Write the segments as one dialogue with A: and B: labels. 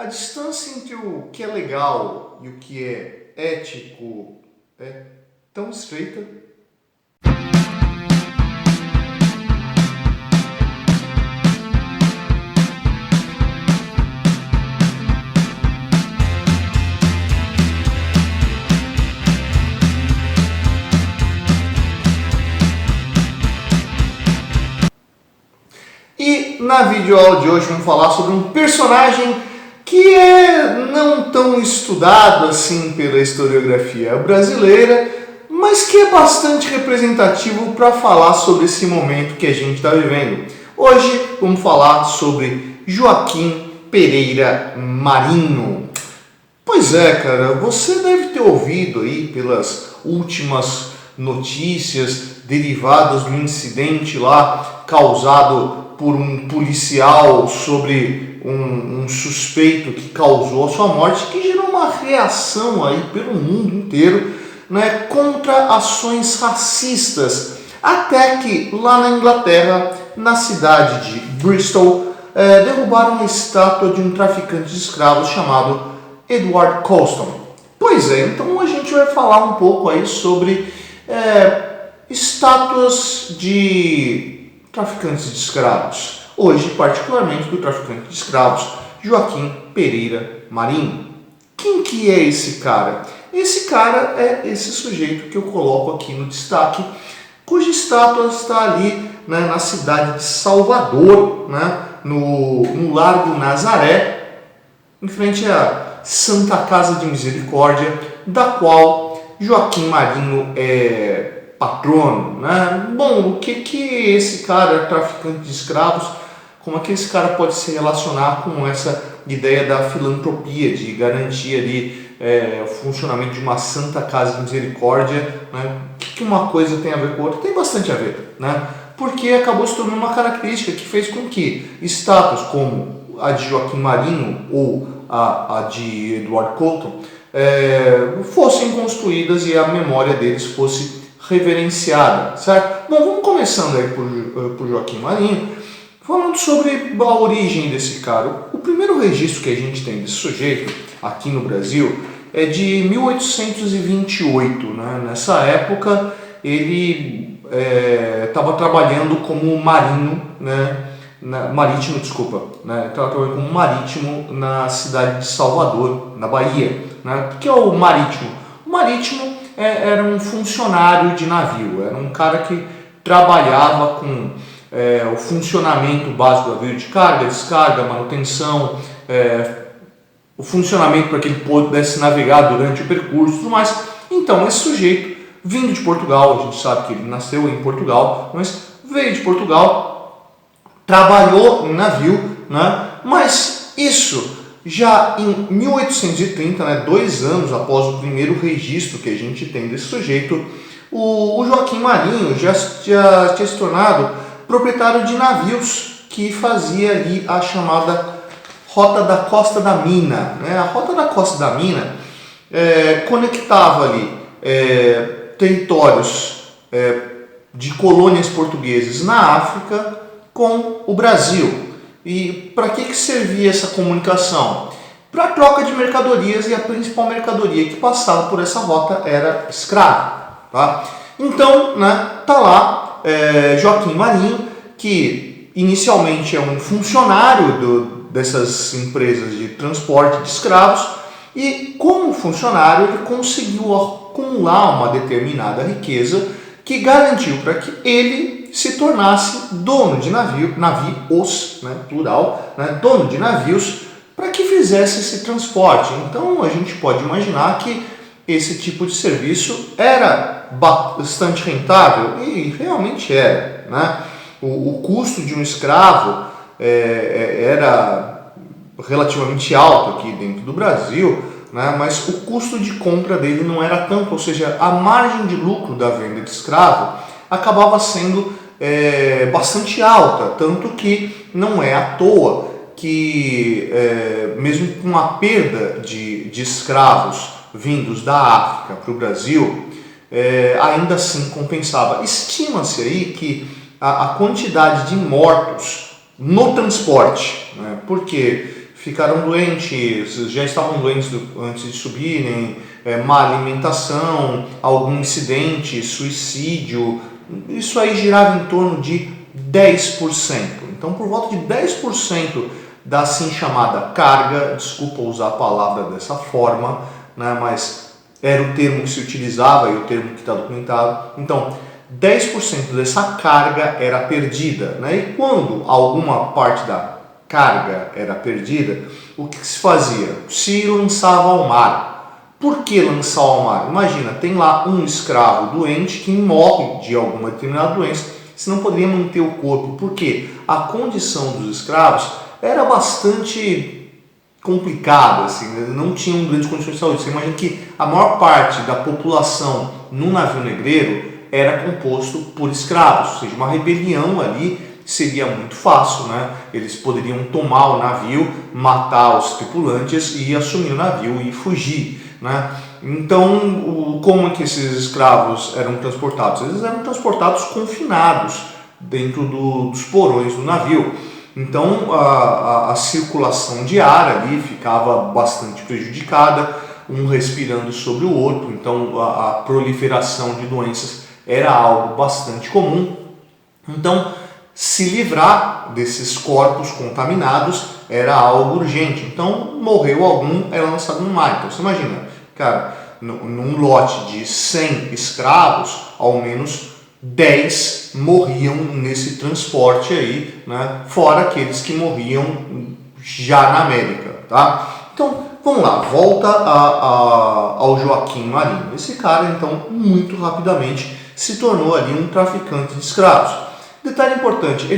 A: A distância entre o que é legal e o que é ético é tão estreita. E na videoaula de hoje vamos falar sobre um personagem que é não tão estudado assim pela historiografia brasileira, mas que é bastante representativo para falar sobre esse momento que a gente está vivendo. Hoje vamos falar sobre Joaquim Pereira Marinho. Pois é, cara, você deve ter ouvido aí pelas últimas notícias derivadas do incidente lá causado por um policial sobre um suspeito que causou a sua morte, que gerou uma reação aí pelo mundo inteiro, né, contra ações racistas, até que lá na Inglaterra, na cidade de Bristol, derrubaram uma estátua de um traficante de escravos chamado Edward Colston. Pois é, então a gente vai falar um pouco aí sobre estátuas de traficantes de escravos. Hoje, particularmente, do traficante de escravos, Joaquim Pereira Marinho. Quem que é esse cara? Esse cara é esse sujeito que eu coloco aqui no destaque, cuja estátua está ali, né, na cidade de Salvador, né, no Largo Nazaré, em frente à Santa Casa de Misericórdia, da qual Joaquim Marinho é patrono, né? Bom, o que esse cara, traficante de escravos, como é que esse cara pode se relacionar com essa ideia da filantropia, de garantir ali o funcionamento de uma Santa Casa de Misericórdia, né? O que uma coisa tem a ver com a outra? Tem bastante a ver, né? Porque acabou se tornando uma característica que fez com que estátuas como a de Joaquim Marinho ou a de Edward Colston fossem construídas e a memória deles fosse reverenciada, certo? Bom, vamos começando aí por Joaquim Marinho, falando sobre a origem desse cara. O primeiro registro que a gente tem desse sujeito aqui no Brasil é de 1828, né? Nessa época ele estava trabalhando como marítimo, né? Estava trabalhando como marítimo na cidade de Salvador, na Bahia, né? O que é o marítimo? O marítimo era um funcionário de navio, era um cara que trabalhava com o funcionamento básico do navio, de carga, descarga, manutenção, o funcionamento para que ele pudesse navegar durante o percurso e tudo mais. Então, esse sujeito, vindo de Portugal, a gente sabe que ele nasceu em Portugal, mas veio de Portugal, trabalhou no navio, né? Mas isso já em 1830, né, 2 anos após o primeiro registro que a gente tem desse sujeito, o Joaquim Marinho já tinha se tornado proprietário de navios que fazia ali a chamada Rota da Costa da Mina, né? A Rota da Costa da Mina conectava ali territórios de colônias portuguesas na África com o Brasil. E para que servia essa comunicação? Para a troca de mercadorias, e a principal mercadoria que passava por essa rota era escravo. Tá? Então, né, tá lá Joaquim Marinho, que inicialmente é um funcionário dessas empresas de transporte de escravos, e como funcionário ele conseguiu acumular uma determinada riqueza que garantiu para que ele se tornasse dono de navios, né, plural, né, dono de navios, para que fizesse esse transporte. Então a gente pode imaginar que esse tipo de serviço era bastante rentável, e realmente era, né? O custo de um escravo era relativamente alto aqui dentro do Brasil, né? Mas o custo de compra dele não era tanto, ou seja, a margem de lucro da venda de escravo acabava sendo bastante alta, tanto que não é à toa que, mesmo com a perda de escravos vindos da África para o Brasil, ainda assim compensava. Estima-se aí que a quantidade de mortos no transporte, né, porque ficaram doentes, já estavam doentes antes de subirem, má alimentação, algum incidente, suicídio, isso aí girava em torno de 10%. Então, por volta de 10% da assim chamada carga, desculpa usar a palavra dessa forma, né, mas era o termo que se utilizava e o termo que está documentado. Então, 10% dessa carga era perdida, né? E quando alguma parte da carga era perdida, o que se fazia? Se lançava ao mar. Por que lançar ao mar? Imagina, tem lá um escravo doente que morre de alguma determinada doença, se não poderia manter o corpo. Por quê? A condição dos escravos era bastante complicada, assim, não tinham grandes condições de saúde. Você imagina que a maior parte da população no navio negreiro era composto por escravos, ou seja, uma rebelião ali seria muito fácil, né? Eles poderiam tomar o navio, matar os tripulantes e assumir o navio e fugir, né? Então, como é que esses escravos eram transportados? Eles eram transportados confinados dentro dos porões do navio. Então, a circulação de ar ali ficava bastante prejudicada, um respirando sobre o outro, então a proliferação de doenças era algo bastante comum. Então, se livrar desses corpos contaminados era algo urgente. Então, morreu algum, era lançado no mar. Então, você imagina, cara, num lote de 100 escravos, ao menos 10 morriam nesse transporte aí, né? Fora aqueles que morriam já na América, tá? Então, vamos lá, volta ao Joaquim Marinho. Esse cara, então, muito rapidamente se tornou ali um traficante de escravos. Detalhe importante, a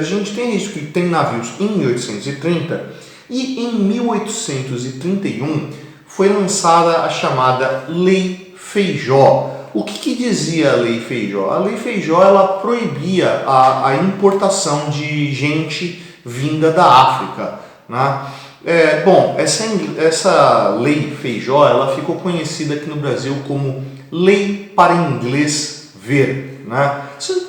A: gente tem isso, que tem navios em 1830 e em 1831 foi lançada a chamada Lei Feijó. O que dizia a Lei Feijó? A Lei Feijó ela proibia a importação de gente vinda da África, né? Bom, essa Lei Feijó ela ficou conhecida aqui no Brasil como Lei para Inglês Ver, né?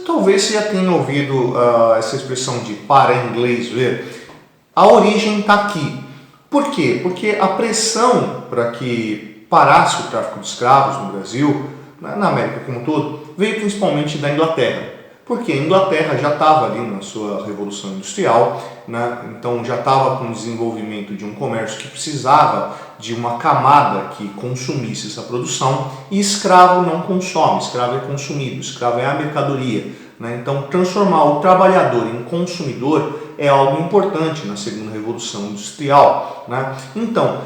A: Talvez você já tenha ouvido essa expressão de para inglês ver. A origem está aqui. Por quê? Porque a pressão para que parasse o tráfico de escravos no Brasil, na América como um todo, veio principalmente da Inglaterra. Porque a Inglaterra já estava ali na sua Revolução Industrial, né? Então já estava com o desenvolvimento de um comércio que precisava de uma camada que consumisse essa produção, e escravo não consome, escravo é consumido, escravo é a mercadoria, né? Então transformar o trabalhador em consumidor é algo importante na segunda Revolução Industrial, né? Então,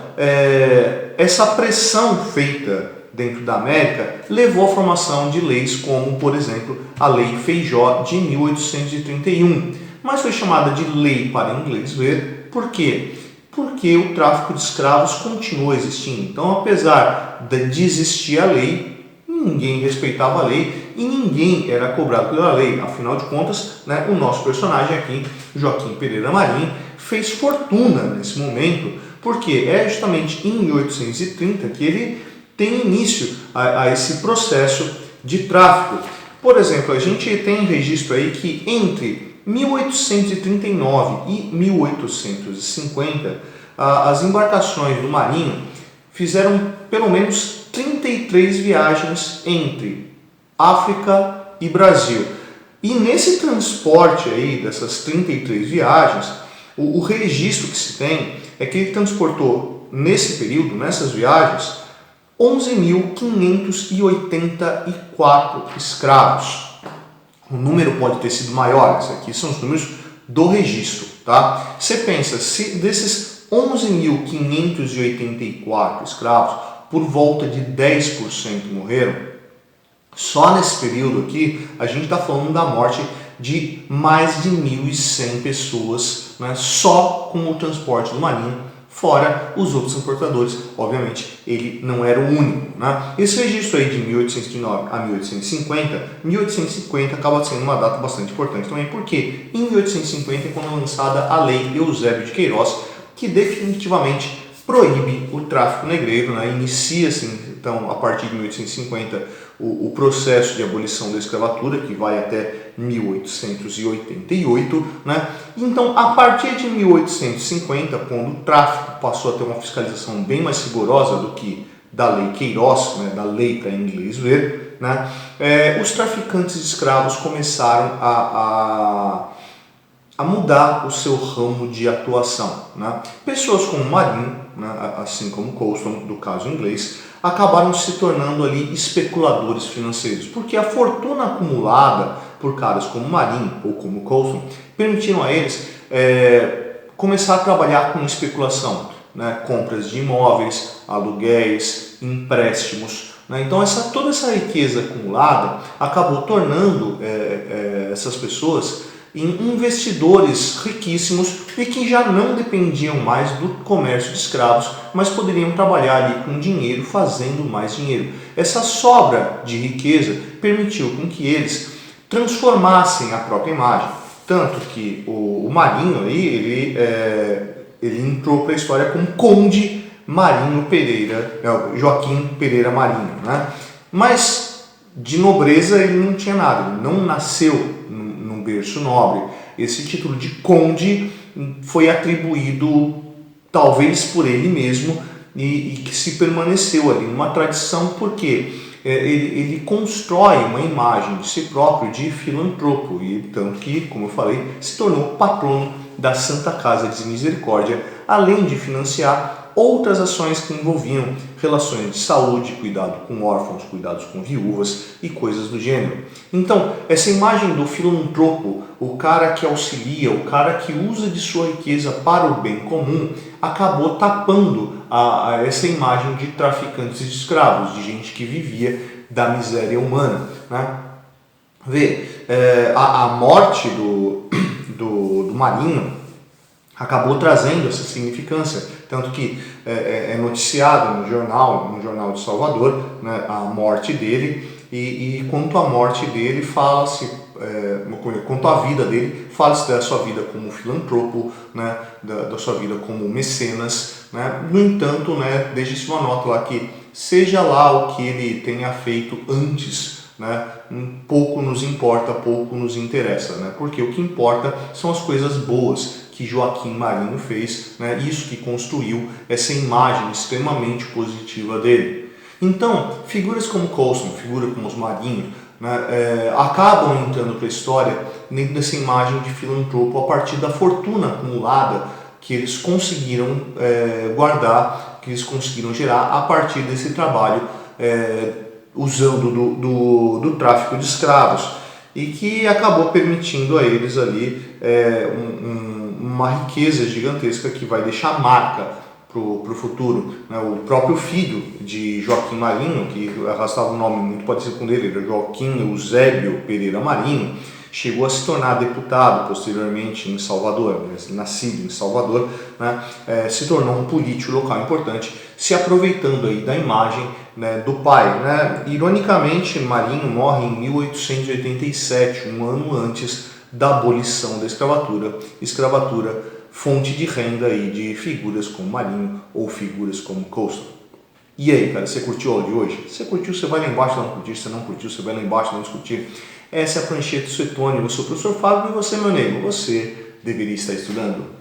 A: essa pressão feita dentro da América levou à formação de leis como, por exemplo, a Lei Feijó de 1831, mas foi chamada de Lei para Inglês Ver. Por quê? Porque o tráfico de escravos continua existindo. Então, apesar de existir a lei, ninguém respeitava a lei e ninguém era cobrado pela lei. Afinal de contas, né, o nosso personagem aqui, Joaquim Pereira Marinho, fez fortuna nesse momento, porque é justamente em 1830 que ele tem início a esse processo de tráfico. Por exemplo, a gente tem registro aí que entre 1839 e 1850, as embarcações do Marinho fizeram pelo menos 33 viagens entre África e Brasil. E nesse transporte aí, dessas 33 viagens, o registro que se tem é que ele transportou, nesse período, nessas viagens, 11.584 escravos. O número pode ter sido maior, esses aqui são os números do registro, tá? Você pensa, se desses 11.584 escravos, por volta de 10% morreram, só nesse período aqui, a gente está falando da morte de mais de 1.100 pessoas, né, só com o transporte do Marinho, fora os outros importadores. Obviamente, ele não era o único, né? Esse registro aí de 1809 a 1850 acaba sendo uma data bastante importante também, porque em 1850 é quando é lançada a Lei Eusébio de Queiroz, que definitivamente proíbe o tráfico negreiro, né? Inicia-se, então, a partir de 1850, o processo de abolição da escravatura, que vai até 1888, né? Então, a partir de 1850, quando o tráfico passou a ter uma fiscalização bem mais rigorosa do que da Lei Queiroz, né, da lei para inglês ver, né, os traficantes de escravos começaram a mudar o seu ramo de atuação, né? Pessoas como Marinho, né, assim como Colston, do caso inglês, acabaram se tornando ali especuladores financeiros, porque a fortuna acumulada por caras como Marinho ou como Colston permitiram a eles começar a trabalhar com especulação, né? Compras de imóveis, aluguéis, empréstimos, né? Então toda essa riqueza acumulada acabou tornando essas pessoas em investidores riquíssimos e que já não dependiam mais do comércio de escravos, mas poderiam trabalhar ali com dinheiro, fazendo mais dinheiro. Essa sobra de riqueza permitiu com que eles transformassem a própria imagem, tanto que o Marinho aí, ele entrou para a história como Conde Marinho Pereira, Joaquim Pereira Marinho, né? Mas de nobreza ele não tinha nada, ele não nasceu num berço nobre. Esse título de conde foi atribuído talvez por ele mesmo e que se permaneceu ali numa tradição, porque ele constrói uma imagem de si próprio de filantropo, e tanto que, como eu falei, se tornou patrono da Santa Casa de Misericórdia, além de financiar outras ações que envolviam relações de saúde, cuidado com órfãos, cuidados com viúvas e coisas do gênero. Então, essa imagem do filantropo, o cara que auxilia, o cara que usa de sua riqueza para o bem comum, acabou tapando essa imagem de traficantes de escravos, de gente que vivia da miséria humana, né? A morte do Marinho acabou trazendo essa significância, tanto que é noticiado no jornal de Salvador, né, a morte dele, e quanto à morte dele fala-se, quanto à vida dele, fala-se da sua vida como filantropo, né, da sua vida como mecenas, né. No entanto, né, deixa-se uma nota lá que seja lá o que ele tenha feito antes, né, pouco nos importa, pouco nos interessa, né, porque o que importa são as coisas boas que Joaquim Marinho fez, né, isso que construiu essa imagem extremamente positiva dele. Então, figuras como Colston, figuras como os Marinho, né, acabam entrando para a história dentro dessa imagem de filantropo a partir da fortuna acumulada que eles conseguiram guardar, que eles conseguiram gerar a partir desse trabalho usando do tráfico de escravos, e que acabou permitindo a eles ali uma riqueza gigantesca que vai deixar marca para o futuro, né? O próprio filho de Joaquim Marinho, que arrastava um nome muito parecido com o dele, era Joaquim Eusébio Pereira Marinho, chegou a se tornar deputado posteriormente em Salvador, nascido em Salvador, né? Se tornou um político local importante, se aproveitando aí da imagem, né, do pai, né? Ironicamente, Marinho morre em 1887, um ano antes da abolição da escravatura, fonte de renda aí de figuras como Marinho ou figuras como Colston. E aí, cara, você curtiu o áudio de hoje? Se você curtiu, você vai lá embaixo não curtir, se não curtiu, você vai lá embaixo não discutir. Essa é a Prancheta Suetônio, eu sou o professor Fábio e você, meu nego, você deveria estar estudando.